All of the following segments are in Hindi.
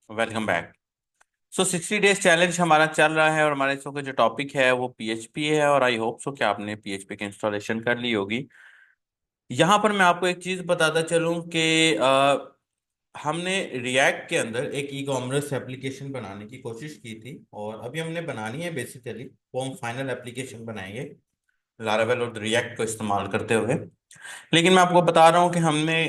Welcome back. So 60 days challenge हमारा चल रहा है और हमारे इसमें का जो टॉपिक है वो पीएचपी है और आई होप सो कि आपने पीएचपी की इंस्टॉलेशन कर ली होगी। यहाँ पर मैं आपको एक चीज़ बताता चलूँ कि हमने रिएक्ट के अंदर एक ई कॉमर्स एप्लीकेशन बनाने की कोशिश की थी और अभी हमने बनानी है। बेसिकली वो हम फाइनल एप्लीकेशन बनाएंगे लारावेल और रिएक्ट को इस्तेमाल करते हुए। लेकिन मैं आपको बता रहा हूँ कि हमने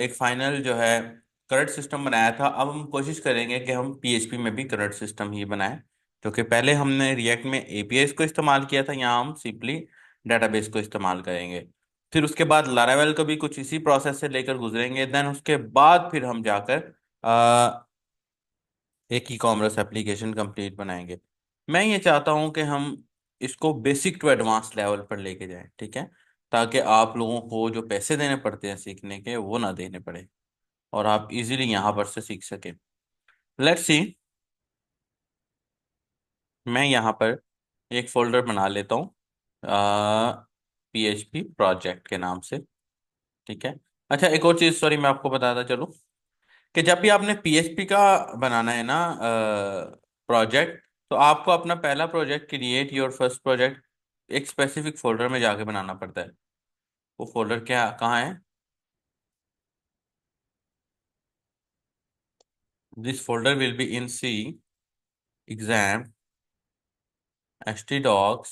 एक फाइनल जो है करंट सिस्टम बनाया था। अब हम कोशिश करेंगे कि हम पीएचपी में भी करंट सिस्टम ही बनाएं, क्योंकि पहले हमने रिएक्ट में एपीआई को इस्तेमाल किया था। यहाँ हम सिंपली डेटाबेस को इस्तेमाल करेंगे। फिर उसके बाद लारावेल को भी कुछ इसी प्रोसेस से लेकर गुजरेंगे। देन उसके बाद फिर हम जाकर एक ई कॉमर्स एप्लीकेशन कंप्लीट बनाएंगे। मैं ये चाहता हूँ कि हम इसको बेसिक टू एडवांस लेवल पर लेके जाएं, ठीक है, ताकि आप लोगों को जो पैसे देने पड़ते हैं सीखने के वो ना देने पड़े और आप इजीली यहाँ पर से सीख सकें। Let's see. मैं यहाँ पर एक फोल्डर बना लेता हूँ पीएचपी प्रोजेक्ट के नाम से, ठीक है। अच्छा, एक और चीज़, सॉरी, मैं आपको बताता चलूँ कि जब भी आपने पीएचपी का बनाना है ना प्रोजेक्ट, तो आपको अपना पहला project create your first project एक स्पेसिफिक फोल्डर में जाके बनाना पड़ता है। वो फोल्डर क्या कहाँ है? This folder will be in C xampp htdocs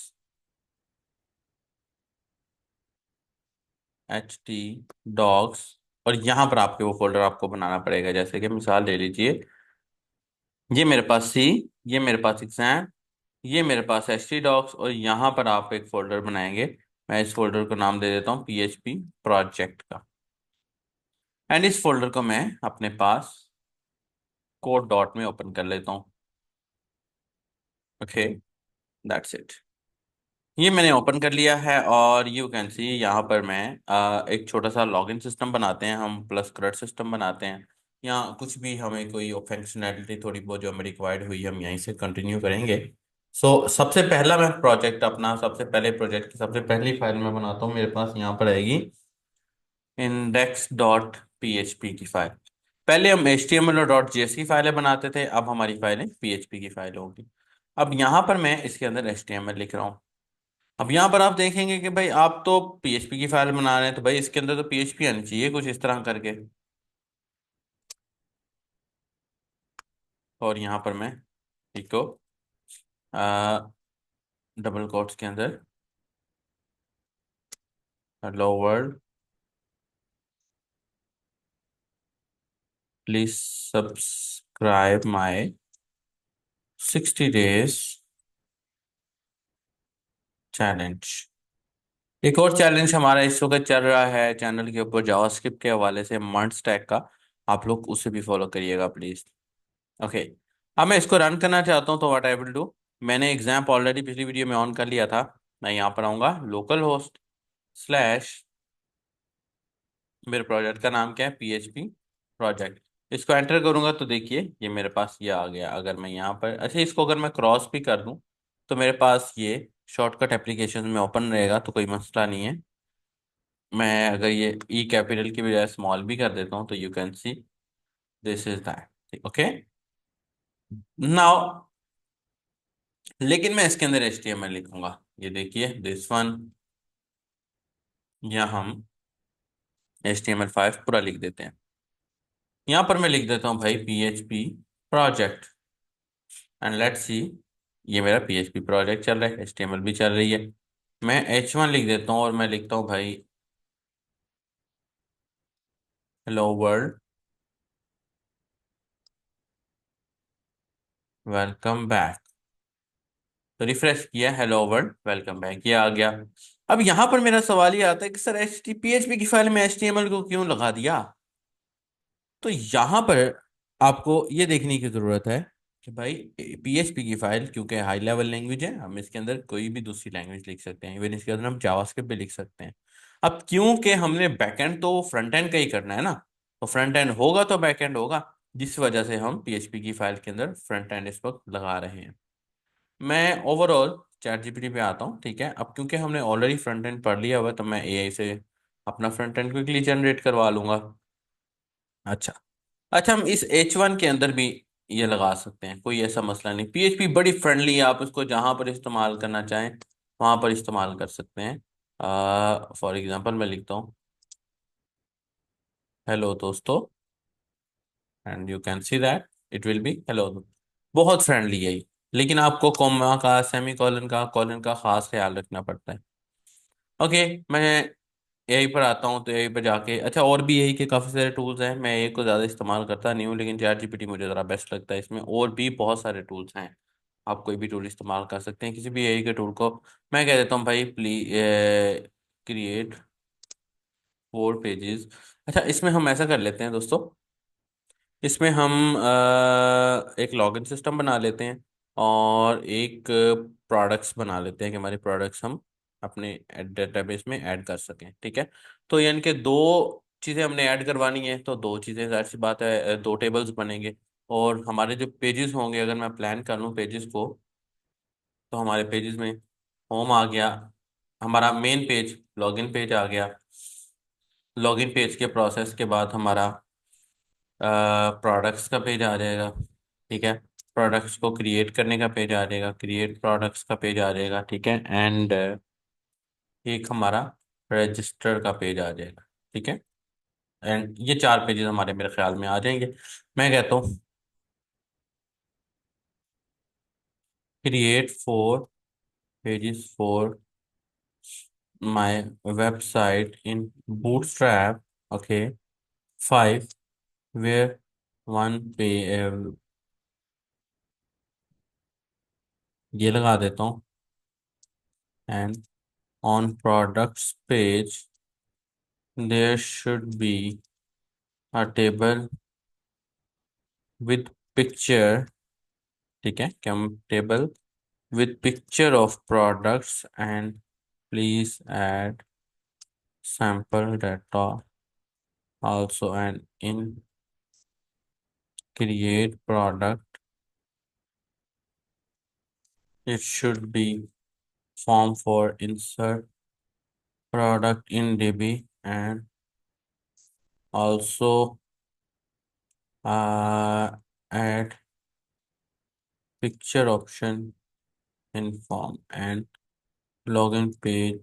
htdocs। और यहाँ पर आपके वो फोल्डर आपको बनाना पड़ेगा। जैसे कि मिसाल ले लीजिए, ये मेरे पास सी, ये मेरे पास एग्जाम, ये मेरे पास htdocs और यहाँ पर आप एक फोल्डर बनाएंगे। मैं इस फोल्डर को नाम दे देता हूँ पीएचपी प्रोजेक्ट का। एंड इस फोल्डर को मैं अपने पास कोड डॉट में ओपन कर लेता हूँ। Okay, that's it. ये मैंने ओपन कर लिया है और यू कैन सी यहाँ पर मैं एक छोटा सा लॉगिन सिस्टम बनाते हैं हम, प्लस क्रड सिस्टम बनाते हैं। यहाँ कुछ भी हमें कोई फंक्शनैलिटी थोड़ी बहुत जो हमें रिक्वायर्ड हुई हम यहीं से कंटिन्यू करेंगे। सबसे पहला मैं प्रोजेक्ट अपना सबसे पहले प्रोजेक्ट की सबसे पहली फाइल में बनाता हूँ। मेरे पास यहाँ पर आएगी इंडेक्स डॉट पीएचपी की फाइल। पहले हम HTML और डॉट जेएस की फाइलें बनाते थे, अब हमारी फाइलें पीएचपी की फाइल होंगी। अब यहाँ पर मैं इसके अंदर HTML लिख रहा हूँ। अब यहाँ पर आप देखेंगे कि भाई आप तो पीएचपी की फाइल बना रहे हैं, तो भाई इसके अंदर तो पीएचपी आनी चाहिए कुछ इस तरह करके। और यहाँ पर मैं इको डबल कोट्स के अंदर hello world please subscribe my 60 days challenge. एक और चैलेंज हमारा इस वक्त चल रहा है चैनल के ऊपर जावास्क्रिप्ट के हवाले से, मंड स्टैक का। आप लोग उसे भी फॉलो करिएगा प्लीज। ओके, अब मैं इसको रन करना चाहता हूँ, तो व्हाट आई विल डू, मैंने एग्जाम्प ऑलरेडी पिछली वीडियो में ऑन कर लिया था। मैं यहाँ पर आऊँगा, लोकल होस्ट स्लैश, मेरे प्रोजेक्ट का नाम क्या है, पीएचपी प्रोजेक्ट। इसको एंटर करूंगा तो देखिए ये मेरे पास ये आ गया। अगर मैं यहाँ पर, अच्छा, इसको अगर मैं क्रॉस भी कर दूं तो मेरे पास ये शॉर्टकट एप्लीकेशन में ओपन रहेगा, तो कोई मसला नहीं है। मैं अगर ये ई कैपिटल की बजाय स्मॉल भी कर देता हूँ तो you can see this is that. Okay, now लेकिन मैं इसके अंदर HTML लिखूंगा। ये देखिए दिस वन, या हम HTML5 पूरा लिख देते हैं। यहाँ पर मैं लिख देता हूँ भाई PHP प्रोजेक्ट एंड लेट्स सी। ये मेरा PHP प्रोजेक्ट चल रहा है, HTML भी चल रही है। मैं H1 लिख देता हूँ और मैं लिखता हूँ भाई हेलो वर्ल्ड वेलकम बैक। तो रिफ्रेश किया, हेलो वर्ल्ड वेलकम बैक, ये आ गया। अब यहाँ पर मेरा सवाल ये आता है कि सर एच टी PHP की फाइल में HTML को क्यों लगा दिया? तो यहाँ पर आपको ये देखने की जरूरत है कि भाई PHP की फाइल क्योंकि हाई लेवल लैंग्वेज है, हम इसके अंदर कोई भी दूसरी लैंग्वेज लिख सकते हैं, इवन इसके अंदर हम जावास्क्रिप्ट भी लिख सकते हैं। अब क्योंकि हमने बैकएंड तो फ्रंट एंड का ही करना है ना, तो फ्रंट एंड होगा तो बैकएंड होगा, जिस वजह से हम PHP की फाइल के अंदर फ्रंट एंड इस वक्त लगा रहे हैं। मैं ओवरऑल चैट जीपीटी पे आता हूँ, ठीक है। अब क्योंकि हमने ऑलरेडी फ्रंट एंड पढ़ लिया हुआ है, तो मैं AI से अपना फ्रंट एंड क्विकली जनरेट करवा लूंगा। अच्छा, अच्छा, हम इस H1 के अंदर भी ये लगा सकते हैं, कोई ऐसा मसला नहीं। पीएचपी बड़ी फ्रेंडली है, आप इसको जहां पर इस्तेमाल करना चाहें वहां पर इस्तेमाल कर सकते हैं। फॉर एग्जांपल मैं लिखता हूँ हेलो दोस्तों, and you can see that it will be hello. बहुत फ्रेंडली है ये, लेकिन आपको कॉमा का, सेमी कॉलन का, कॉलन का खास ख्याल रखना पड़ता है। ओके, मैं यहीं पर आता हूँ, तो यहीं पर जाके, अच्छा और भी यही के काफ़ी सारे टूल्स हैं, मैं एक को ज़्यादा इस्तेमाल करता नहीं हूँ, लेकिन चैट जीपीटी मुझे ज़रा बेस्ट लगता है। इसमें और भी बहुत सारे टूल्स हैं, आप कोई भी टूल इस्तेमाल कर सकते हैं, किसी भी यही के टूल को। मैं कह देता हूँ भाई प्लीज क्रिएट 4 पेजेस। अच्छा, इसमें हम ऐसा कर लेते हैं दोस्तों, इसमें हम एक लॉगिन सिस्टम बना लेते हैं और एक प्रोडक्ट्स बना लेते हैं कि हमारे प्रोडक्ट्स हम अपने डेटाबेस में ऐड कर सकें, ठीक है। तो यानी कि दो चीज़ें हमने ऐड करवानी है, तो दो चीज़ें, जाहिर सी बात है, दो टेबल्स बनेंगे। और हमारे जो पेजेस होंगे, अगर मैं प्लान कर लूँ पेजेस को, तो हमारे पेजेस में होम आ गया, हमारा मेन पेज लॉगिन पेज आ गया। लॉगिन पेज के प्रोसेस के बाद हमारा प्रोडक्ट्स का पेज आ जाएगा, ठीक है। प्रोडक्ट्स को क्रिएट करने का पेज आ जाएगा, क्रिएट प्रोडक्ट्स का पेज आ जाएगा, ठीक है। एंड एक हमारा रजिस्टर का पेज आ जाएगा, ठीक है। एंड ये 4 पेजेस हमारे मेरे ख्याल में आ जाएंगे। मैं कहता हूँ create 4 pages for my website in bootstrap, okay, 5 where one पे, ये लगा देता हूँ। And on products page there should be a table with picture, ठीक है, क्या table with picture of products, and please add sample data also, and in create product it should be form for insert product in DB, and also add picture option in form, and login page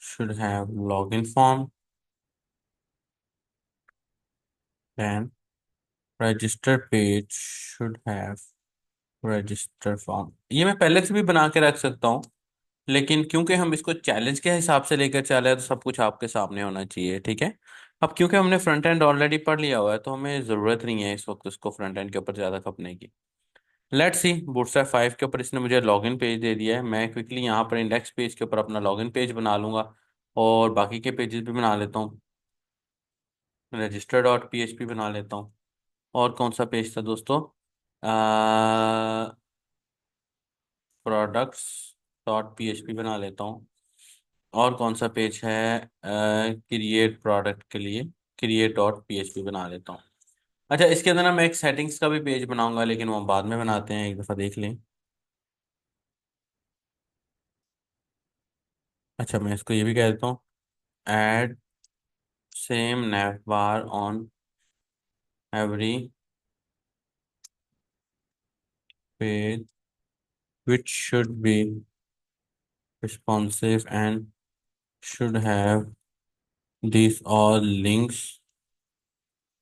should have login form, and register page should have register form। ये मैं पहले से भी बना के रख सकता हूँ, लेकिन क्योंकि हम इसको चैलेंज के हिसाब से लेकर चले हैं, तो सब कुछ आपके सामने होना चाहिए, ठीक है। अब क्योंकि हमने फ्रंट एंड ऑलरेडी पढ़ लिया हुआ है, तो हमें ज़रूरत नहीं है इस वक्त उसको फ्रंट एंड के ऊपर ज़्यादा खपने की। लेट्स सी, बूटस्ट्रैप 5 के ऊपर इसने मुझे लॉगिन पेज दे दिया है, मैं क्विकली यहाँ पर इंडेक्स पेज के ऊपर अपना लॉगिन पेज बना लूंगा, और बाकी के पेजेस भी बना लेता हूँ। register.php बना लेता हूँ। और कौन सा पेज था दोस्तों, प्रोडक्ट्स डॉट पीएचपी बना लेता हूँ। और कौन सा पेज है, क्रिएट प्रोडक्ट के लिए क्रिएट डॉट पीएचपी बना लेता हूँ। अच्छा, इसके अंदर ना मैं एक सेटिंग्स का भी पेज बनाऊंगा, लेकिन वो हम बाद में बनाते हैं, एक दफ़ा देख लें। अच्छा, मैं इसको ये भी कह देता हूँ, add same nav bar on every page which should be responsive and should have these all links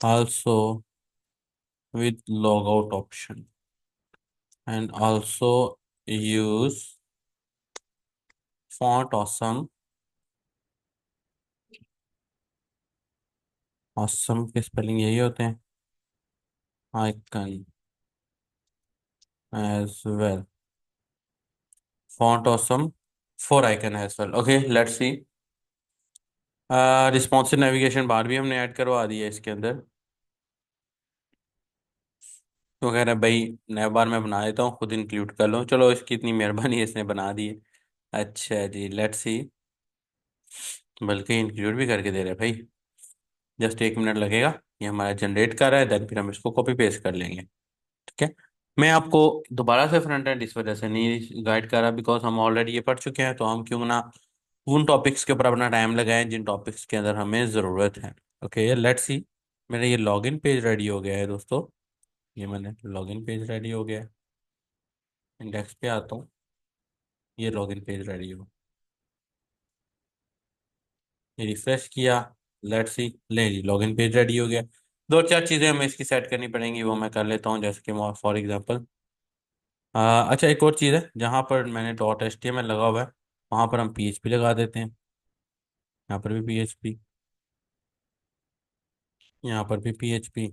also with logout option, and also use font awesome। awesome के स्पेलिंग यही होते हैं, icon as well, font awesome for icon as well। okay, let's see। Responsive navigation bar भी हमने ऐड करवा दी है इसके अंदर, तो कह रहे हैं भाई नैव बार मैं बना देता हूँ, खुद इंक्लूड कर लो, चलो इसकी इतनी मेहरबानी है, इसने बना दी है। अच्छा जी, लेट्स सी, बल्कि इंक्लूड भी करके दे रहे हैं भाई। जस्ट 1 मिनट लगेगा, ये हमारा जनरेट कर रहा है, देन फिर हम इसको कॉपी पेस्ट कर लेंगे, ठीक है। मैं आपको दोबारा से फ्रंट एंड इस वजह से नहीं गाइड कर रहा, बिकॉज हम ऑलरेडी ये पढ़ चुके हैं, तो हम क्यों ना उन टॉपिक्स के ऊपर अपना टाइम लगाएं जिन टॉपिक्स के अंदर हमें ज़रूरत है। ओके, लेट्स सी, मेरा ये लॉगिन पेज रेडी हो गया है दोस्तों। ये मैंने लॉगिन पेज रेडी हो गया। इंडेक्स पे आता हूँ, ये लॉगिन पेज रेडी हो, ये रिफ्रेश किया, लेट्स सी, ले ली लॉगिन पेज रेडी हो गया। दो चार चीज़ें हमें इसकी सेट करनी पड़ेंगी, वो मैं कर लेता हूँ, जैसे कि फॉर एग्जांपल अच्छा एक और चीज़ है, जहाँ पर मैंने dot H T M L लगा हुआ है वहाँ पर हम पी एच पी लगा देते हैं। यहाँ पर भी पी एच पी, यहाँ पर भी पी एच पी।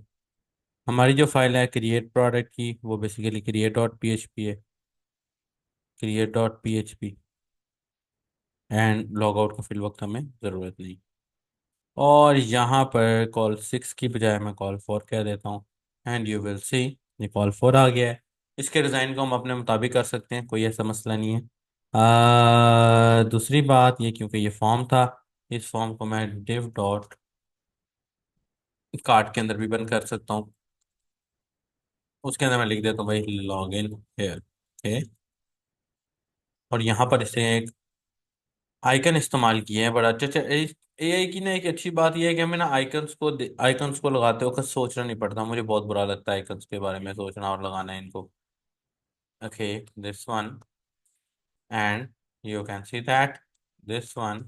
हमारी जो फाइल है क्रिएट प्रोडक्ट की, वो basically create dot p h p है, create dot p h p. And log out का फिल वक्त हमें ज़रूरत नहीं। और यहाँ पर कॉल 6 की बजाय मैं कॉल 4 कह देता हूँ, एंड यू विल सी ये कॉल 4 आ गया है। इसके डिज़ाइन को हम अपने मुताबिक कर सकते हैं, कोई ऐसा मसला नहीं है। दूसरी बात ये, क्योंकि ये फॉर्म था, इस फॉर्म को मैं div डॉट कार्ड के अंदर भी बंद कर सकता हूँ। उसके अंदर मैं लिख देता हूँ भाई लॉग इन हेयर, ओके। और यहाँ पर इसे एक आइकन इस्तेमाल किए हैं, बड़ा अच्छा। एआई की ना एक अच्छी बात यह है कि हमें ना आइकन्स को लगाते वक्त सोचना नहीं पड़ता। मुझे बहुत बुरा लगता है आइकन्स के बारे में सोचना और लगाना है इनको। Okay, this one, and you can see that this one,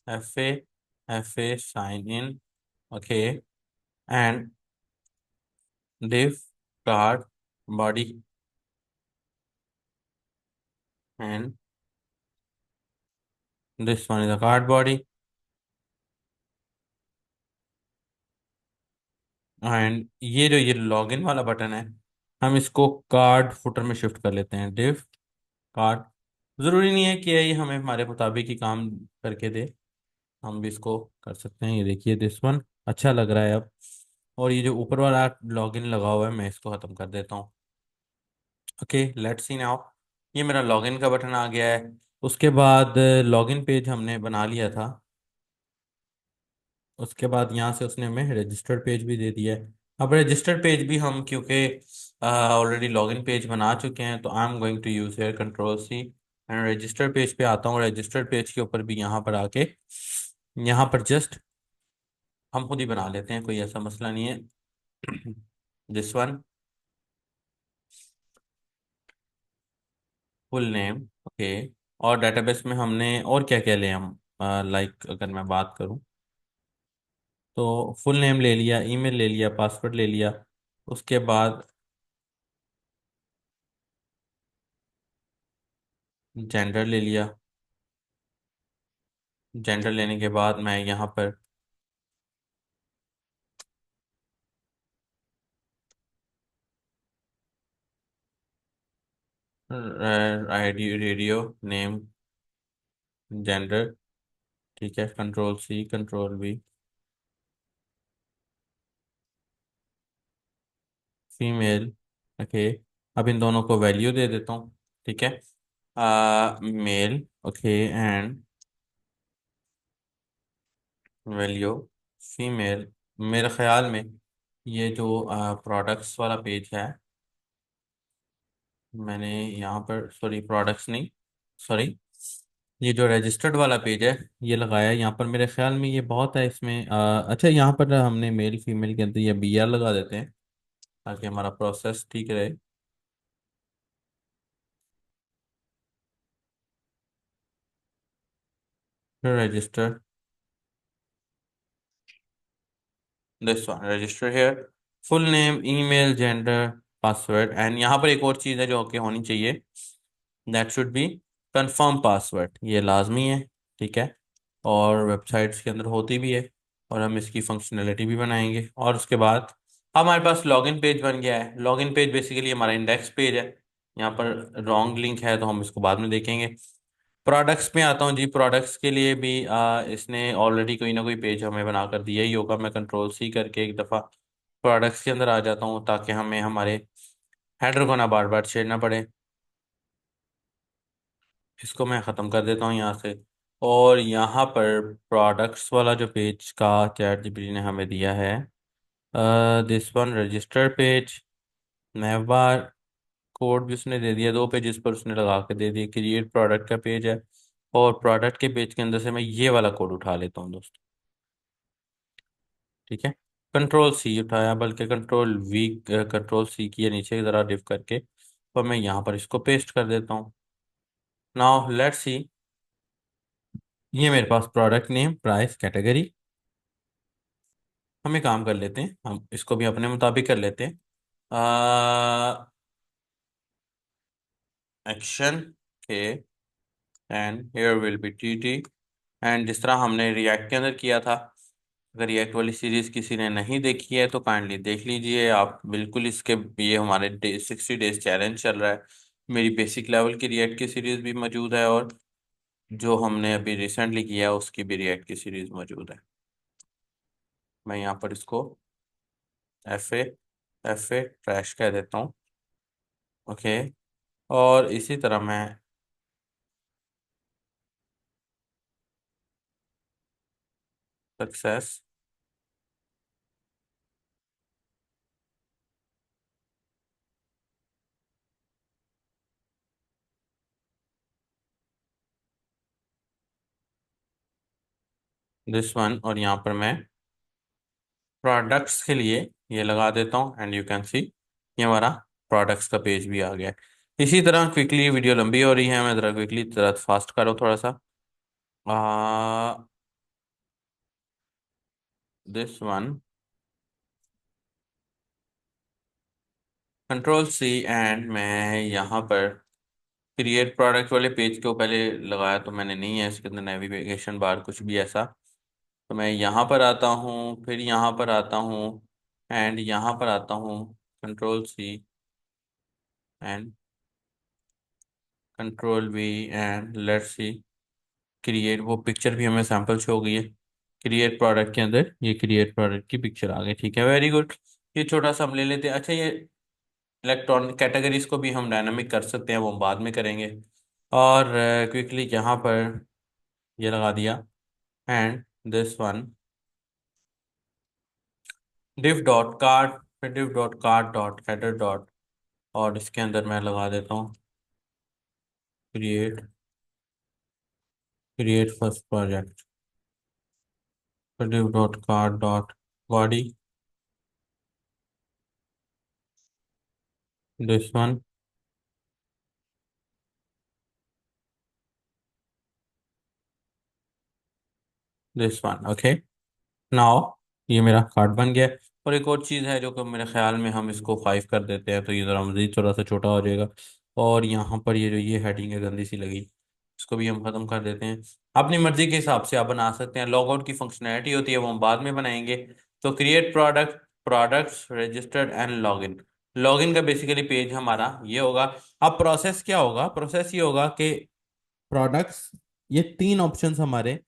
F A sign in, okay, and div card body, and this one is a card body, and ये लॉगिन वाला बटन है, हम इसको कार्ड फुटर में शिफ्ट कर लेते हैं, div कार्ड। ज़रूरी नहीं है कि ये हमें हमारे मुताबिक ही काम करके दे, हम भी इसको कर सकते हैं। ये देखिए दिस वन अच्छा लग रहा है अब। और ये जो ऊपर वाला लॉगिन लगा हुआ है मैं इसको ख़त्म कर देता हूँ। ओके, लेट्स सी नाउ, ये मेरा लॉगिन का बटन आ गया है। उसके बाद लॉगिन पेज हमने बना लिया था, उसके बाद यहाँ से उसने हमें रजिस्टर्ड पेज भी दे दिया है। अब रजिस्टर्ड पेज भी हम क्योंकि ऑलरेडी लॉगिन पेज बना चुके हैं, तो I am going to use here control C, and registered page पे आता हूँ। रजिस्टर्ड पेज के ऊपर भी यहाँ पर आके, यहाँ पर जस्ट हम खुद ही बना लेते हैं, कोई ऐसा मसला नहीं है। This one, full name, okay. और डेटाबेस में हमने और क्या क्या ले हम, लाइक अगर मैं बात करूँ तो फुल नेम ले लिया, ईमेल ले लिया, पासवर्ड ले लिया। उसके बाद जेंडर ले लिया। जेंडर लेने के बाद मैं यहाँ पर आईडी, रेडियो नेम, जेंडर, ठीक है, control C control V, female, okay. अब इन दोनों को वैल्यू दे देता हूँ, ठीक है। Male, okay, and value female. मेरे ख्याल में ये जो प्रोडक्ट्स वाला पेज है, मैंने यहाँ पर, सॉरी प्रोडक्ट्स नहीं, सॉरी, ये जो रजिस्टर्ड वाला पेज है ये लगाया है। यहाँ पर मेरे ख्याल में ये बहुत है इसमें, अच्छा यहाँ पर हमने मेल फीमेल के अंदर ये बी आर लगा देते हैं ताकि हमारा प्रोसेस ठीक रहे। फिर register, this one register here, full name, email, gender, password. And यहाँ पर एक और चीज़ है जो कि होनी चाहिए, that should be confirm password, ये लाजमी है, ठीक है। और वेबसाइट्स के अंदर होती भी है, और हम इसकी फंक्शनैलिटी भी बनाएंगे। और उसके बाद हमारे पास लॉगिन पेज बन गया है। लॉगिन पेज बेसिकली हमारा इंडेक्स पेज है। यहाँ पर रॉन्ग लिंक है तो हम इसको बाद में देखेंगे। प्रोडक्ट्स में आता हूँ जी, प्रोडक्ट्स के लिए भी इसने ऑलरेडी कोई ना कोई पेज हमें बना कर दिया ही होगा। मैं कंट्रोल सी करके एक दफ़ा प्रोडक्ट्स के अंदर आ जाता हूँ ताकि हमें हमारे हेडर को ना बार बार छेड़ना पड़े। इसको मैं ख़त्म कर देता हूँ यहाँ से। और यहाँ पर प्रोडक्ट्स वाला जो पेज का चैट जीपीटी ने हमें दिया है, this one registered page, navbar code भी उसने दे दिया, दो पेजेस पर उसने लगा के दे दिया। क्रिएट प्रोडक्ट का पेज है, और प्रोडक्ट के पेज के अंदर से मैं ये वाला कोड उठा लेता हूँ दोस्तों, ठीक है। कंट्रोल सी उठाया, बल्कि कंट्रोल वी, कंट्रोल सी किया नीचे की तरह डिफ करके, और मैं यहाँ पर इसको पेस्ट कर देता हूँ। नाउ लेट्स सी, ये मेरे पास प्रोडक्ट नेम, प्राइस, कैटेगरी। हम एक काम कर लेते हैं, हम इसको भी अपने मुताबिक कर लेते हैं। एक्शन के and here will be T T, and जिस तरह हमने रिएक्ट के अंदर किया था। अगर रिएक्ट वाली सीरीज किसी ने नहीं देखी है तो काइंडली देख लीजिए आप, बिल्कुल इसके, ये हमारे 60 डेज चैलेंज चल रहा है। मेरी बेसिक लेवल की रिएक्ट की सीरीज भी मौजूद है, और जो हमने अभी रिसेंटली किया है उसकी भी रिएक्ट की सीरीज मौजूद है। मैं यहाँ पर इसको एफ ए ट्रैश कह देता हूँ। ओके, और इसी तरह मैं सक्सेस, दिस वन, और यहाँ पर मैं प्रोडक्ट्स के लिए ये लगा देता हूँ, एंड यू कैन सी ये हमारा प्रोडक्ट्स का पेज भी आ गया है। इसी तरह क्विकली, वीडियो लंबी हो रही है, मैं ज़रा क्विकली ज़रा फास्ट करो थोड़ा सा। This one, control C, and मैं यहाँ पर क्रिएट प्रोडक्ट वाले पेज को पहले लगाया तो मैंने नहीं है, इसके अंदर नेविगेशन बार कुछ भी ऐसा। तो मैं यहाँ पर आता हूँ, फिर यहाँ पर आता हूँ, एंड यहाँ पर आता हूँ, control C and control V, and let's see create, वो पिक्चर भी हमें सैंपल शो हो गई है क्रिएट प्रोडक्ट के अंदर, ये क्रिएट प्रोडक्ट की पिक्चर आ गई। ठीक है, वेरी गुड। ये छोटा सा हम ले लेते हैं। अच्छा, ये इलेक्ट्रॉनिक कैटेगरीज को भी हम डायनामिक कर सकते हैं, वो हम बाद में करेंगे। और क्विकली यहाँ पर ये लगा दिया, and this one, div dot card, फिर div dot card dot header dot, और इसके अंदर मैं लगा देता हूँ क्रिएट, क्रिएट फर्स्ट प्रोजेक्ट, फिर div dot card dot body, this one, this one. Okay, now ये मेरा कार्ड बन गया है। और एक और चीज़ है जो कि मेरे ख्याल में हम इसको 5 कर देते हैं, तो ये ज़रा मज़ीद थोड़ा सा छोटा हो जाएगा। और यहाँ पर ये जो ये हेडिंग है गंदी सी लगी, इसको भी हम ख़त्म कर देते हैं। अपनी मर्ज़ी के हिसाब से आप बना सकते हैं। लॉग आउट की फंक्शनैलिटी होती है, वो हम बाद में बनाएंगे। तो create product, products registered and login, login का बेसिकली पेज हमारा ये होगा। अब प्रोसेस क्या होगा? प्रोसेस ये होगा कि प्रोडक्ट्स, ये 3 ऑप्शंस हमारे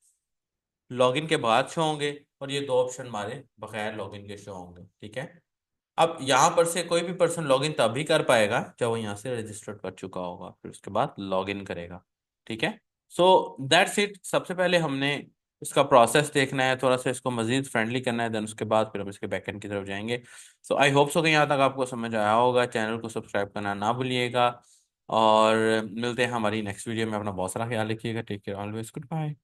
लॉगिन के बाद शो होंगे, और ये 2 ऑप्शन हमारे बगैर लॉगिन के शो होंगे। ठीक है, अब यहाँ पर से कोई भी पर्सन लॉगिन तभी कर पाएगा जब वो यहाँ से रजिस्टर कर चुका होगा, फिर उसके बाद लॉगिन करेगा। ठीक है, सो दैट्स इट। सबसे पहले हमने इसका प्रोसेस देखना है, थोड़ा सा इसको मजीद फ्रेंडली करना है, देन उसके बाद फिर हम इसके बैकएंड की तरफ जाएंगे। सो आई होप सो कि यहाँ तक आपको समझ आया होगा। चैनल को सब्सक्राइब करना ना भूलिएगा, और मिलते हैं हमारी नेक्स्ट वीडियो में। अपना बहुत सारा ख्याल रखिएगा। Take care, always, good bye.